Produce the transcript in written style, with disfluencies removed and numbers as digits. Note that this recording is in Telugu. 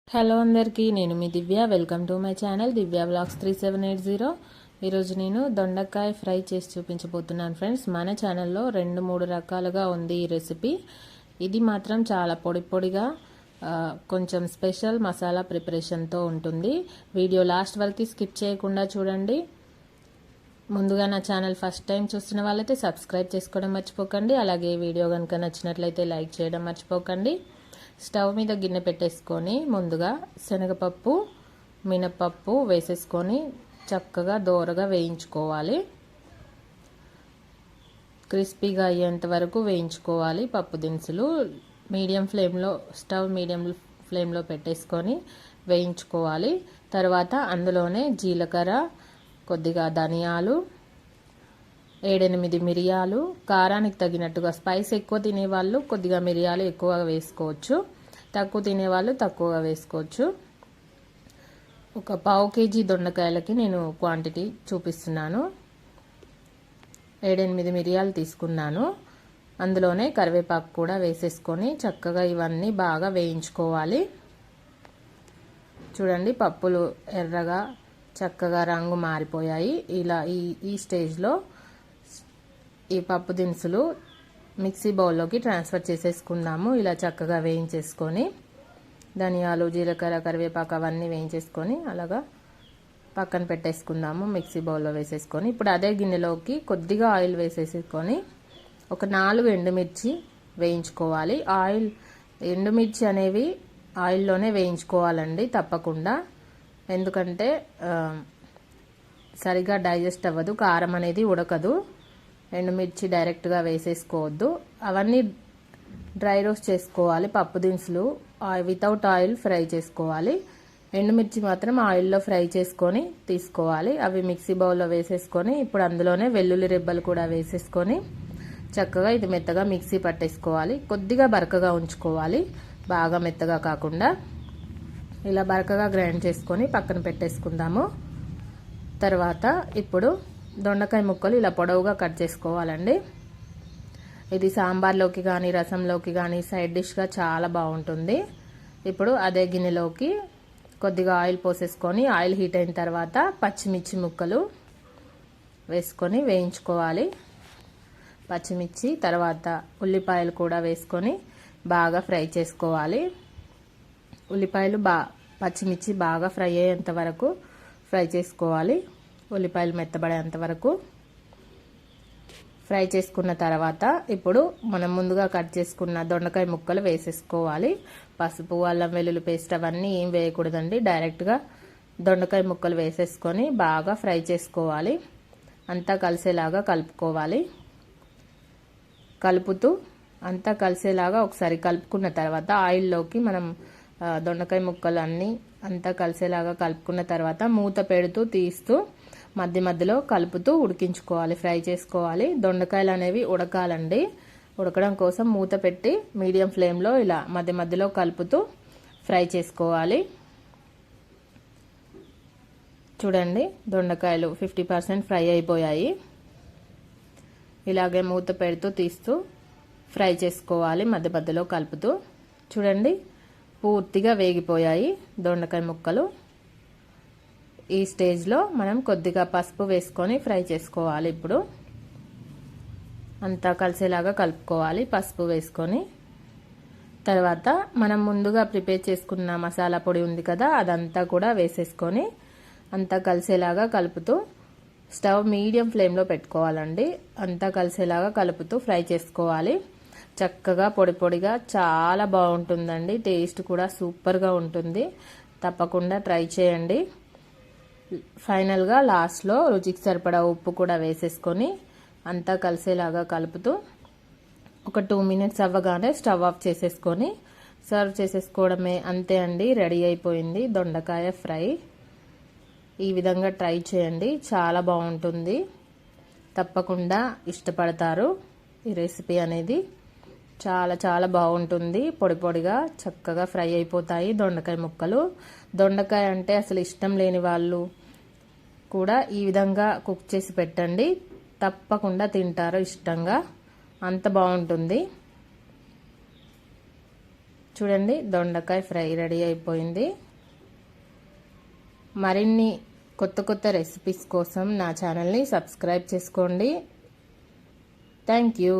హలో అందరికీ, నేను మీ Divya. Welcome to my channel Divya vlogs 3780. ఈరోజు నేను దొండకాయ ఫ్రై చేసి చూపించబోతున్నాను ఫ్రెండ్స్. మన ఛానల్లో 2-3 రకాలుగా ఉంది ఈ రెసిపీ. ఇది మాత్రం చాలా పొడిగా కొంచెం స్పెషల్ మసాలా ప్రిపరేషన్తో ఉంటుంది. వీడియో లాస్ట్ వరకు స్కిప్ చేయకుండా చూడండి. ముందుగా నా ఛానల్ ఫస్ట్ టైం చూస్తున్న వాళ్ళైతే సబ్స్క్రైబ్ చేసుకోవడం మర్చిపోకండి. అలాగే వీడియో కనుక నచ్చినట్లయితే లైక్ చేయడం మర్చిపోకండి. స్టవ్ మీద గిన్నె పెట్టేసుకొని ముందుగా శనగపప్పు, మినపప్పు వేసేసుకొని చక్కగా దోరగా వేయించుకోవాలి. క్రిస్పీగా అయ్యేంత వరకు వేయించుకోవాలి. పప్పు దినుసులు స్టవ్ మీడియం ఫ్లేమ్లో పెట్టేసుకొని వేయించుకోవాలి. తర్వాత అందులోనే జీలకర్ర, కొద్దిగా ధనియాలు, 7-8 మిరియాలు, కారానికి తగినట్టుగా స్పైస్ ఎక్కువ తినేవాళ్ళు కొద్దిగా మిరియాలు ఎక్కువగా వేసుకోవచ్చు, తక్కువ తినేవాళ్ళు తక్కువగా వేసుకోవచ్చు. ఒక పావు కేజీ దొండకాయలకి నేను క్వాంటిటీ చూపిస్తున్నాను. 7-8 మిరియాలు తీసుకున్నాను. అందులోనే కరివేపాకు కూడా వేసేసుకొని చక్కగా ఇవన్నీ బాగా వేయించుకోవాలి. చూడండి, పప్పులు ఎర్రగా చక్కగా రంగు మారిపోయాయి. ఇలా ఈ స్టేజ్లో ఈ పప్పు దినుసులు మిక్సీ బౌల్లోకి ట్రాన్స్ఫర్ చేసేసుకుందాము. ఇలా చక్కగా వేయించేసుకొని ధనియాలు, జీలకర్ర, కరివేపాకు అవన్నీ వేయించేసుకొని అలాగా పక్కన పెట్టేసుకుందాము. మిక్సీ బౌల్లో వేసేసుకొని ఇప్పుడు అదే గిన్నెలోకి కొద్దిగా ఆయిల్ వేసేసుకొని ఒక 4 ఎండుమిర్చి వేయించుకోవాలి. ఎండుమిర్చి అనేవి ఆయిల్లోనే వేయించుకోవాలండి తప్పకుండా. ఎందుకంటే సరిగా డైజెస్ట్ అవ్వదు, కారం అనేది ఉడకదు. ఎండుమిర్చి డైరెక్ట్గా వేసేసుకోవద్దు. అవన్నీ డ్రై రోస్ట్ చేసుకోవాలి. పప్పు దినుసులు వితౌట్ ఆయిల్ ఫ్రై చేసుకోవాలి. ఎండుమిర్చి మాత్రం ఆయిల్లో ఫ్రై చేసుకొని తీసుకోవాలి. అవి మిక్సీ బౌల్లో వేసేసుకొని ఇప్పుడు అందులోనే వెల్లుల్లి రెబ్బలు కూడా వేసేసుకొని చక్కగా ఇది మెత్తగా మిక్సీ పట్టేసుకోవాలి. కొద్దిగా బరకగా ఉంచుకోవాలి, బాగా మెత్తగా కాకుండా. ఇలా బరకగా గ్రైండ్ చేసుకొని పక్కన పెట్టేసుకుందాము. తర్వాత ఇప్పుడు దొండకాయ ముక్కలు ఇలా పొడవుగా కట్ చేసుకోవాలండి. ఇది సాంబార్లోకి కానీ రసంలోకి కానీ సైడ్ డిష్గా చాలా బాగుంటుంది. ఇప్పుడు అదే గిన్నెలోకి కొద్దిగా ఆయిల్ పోసేసుకొని ఆయిల్ హీట్ అయిన తర్వాత పచ్చిమిర్చి ముక్కలు వేసుకొని వేయించుకోవాలి. పచ్చిమిర్చి తర్వాత ఉల్లిపాయలు కూడా వేసుకొని బాగా ఫ్రై చేసుకోవాలి. పచ్చిమిర్చి బాగా ఫ్రై అయ్యేంత వరకు ఫ్రై చేసుకోవాలి. ఉల్లిపాయలు మెత్తబడేంత వరకు ఫ్రై చేసుకున్న తర్వాత ఇప్పుడు మనం ముందుగా కట్ చేసుకున్న దొండకాయ ముక్కలు వేసేసుకోవాలి. పసుపు, అల్లం వెల్లుల్లి పేస్ట్ అవన్నీ ఏం వేయకూడదండి. డైరెక్ట్గా దొండకాయ ముక్కలు వేసేసుకొని బాగా ఫ్రై చేసుకోవాలి. అంతా కలిసేలాగా కలుపుకోవాలి. కలుపుతూ అంతా కలిసేలాగా ఒకసారి కలుపుకున్న తర్వాత ఆయిల్లోకి మనం దొండకాయ ముక్కలు అన్నీ అంతా కలిసేలాగా కలుపుకున్న తర్వాత మూత పెడుతూ తీస్తూ మధ్య మధ్యలో కలుపుతూ ఉడికించుకోవాలి, ఫ్రై చేసుకోవాలి. దొండకాయలు అనేవి ఉడకాలండి. ఉడకడం కోసం మూత పెట్టి మీడియం ఫ్లేమ్లో ఇలా మధ్య మధ్యలో కలుపుతూ ఫ్రై చేసుకోవాలి. చూడండి, దొండకాయలు 50% ఫ్రై అయిపోయాయి. ఇలాగే మూత పెడుతూ తీస్తూ ఫ్రై చేసుకోవాలి, మధ్య మధ్యలో కలుపుతూ. చూడండి, పూర్తిగా వేగిపోయాయి దొండకాయ ముక్కలు. ఈ స్టేజ్లో మనం కొద్దిగా పసుపు వేసుకొని ఫ్రై చేసుకోవాలి. ఇప్పుడు అంతా కలిసేలాగా కలుపుకోవాలి పసుపు వేసుకొని. తర్వాత మనం ముందుగా ప్రిపేర్ చేసుకున్న మసాలా పొడి ఉంది కదా, అదంతా కూడా వేసేసుకొని అంతా కలిసేలాగా కలుపుతూ స్టవ్ మీడియం ఫ్లేమ్లో పెట్టుకోవాలండి. అంతా కలిసేలాగా కలుపుతూ ఫ్రై చేసుకోవాలి. చక్కగా పొడిగా చాలా బాగుంటుందండి. టేస్ట్ కూడా సూపర్గా ఉంటుంది. తప్పకుండా ట్రై చేయండి. ఫైనల్గా లాస్ట్లో రుచికి సరిపడా ఉప్పు కూడా వేసేసుకొని అంతా కలిసేలాగా కలుపుతూ ఒక 2 మినిట్స్ అవ్వగానే స్టవ్ ఆఫ్ చేసేసుకొని సర్వ్ చేసేసుకోవడమే. అంతే అండి, రెడీ అయిపోయింది దొండకాయ ఫ్రై. ఈ విధంగా ట్రై చేయండి, చాలా బాగుంటుంది. తప్పకుండా ఇష్టపడతారు. ఈ రెసిపీ అనేది చాలా బాగుంటుంది. పొడిగా చక్కగా ఫ్రై అయిపోతాయి దొండకాయ ముక్కలు. దొండకాయ అంటే అసలు ఇష్టం లేని వాళ్ళు కూడా ఈ విధంగా కుక్ చేసి పెట్టండి, తప్పకుండా తింటారు ఇష్టంగా. అంత బాగుంటుంది. చూడండి, దొండకాయ ఫ్రై రెడీ అయిపోయింది. మరిన్ని కొత్త కొత్త రెసిపీస్ కోసం నా ఛానల్ని సబ్స్క్రైబ్ చేసుకోండి. Thank you.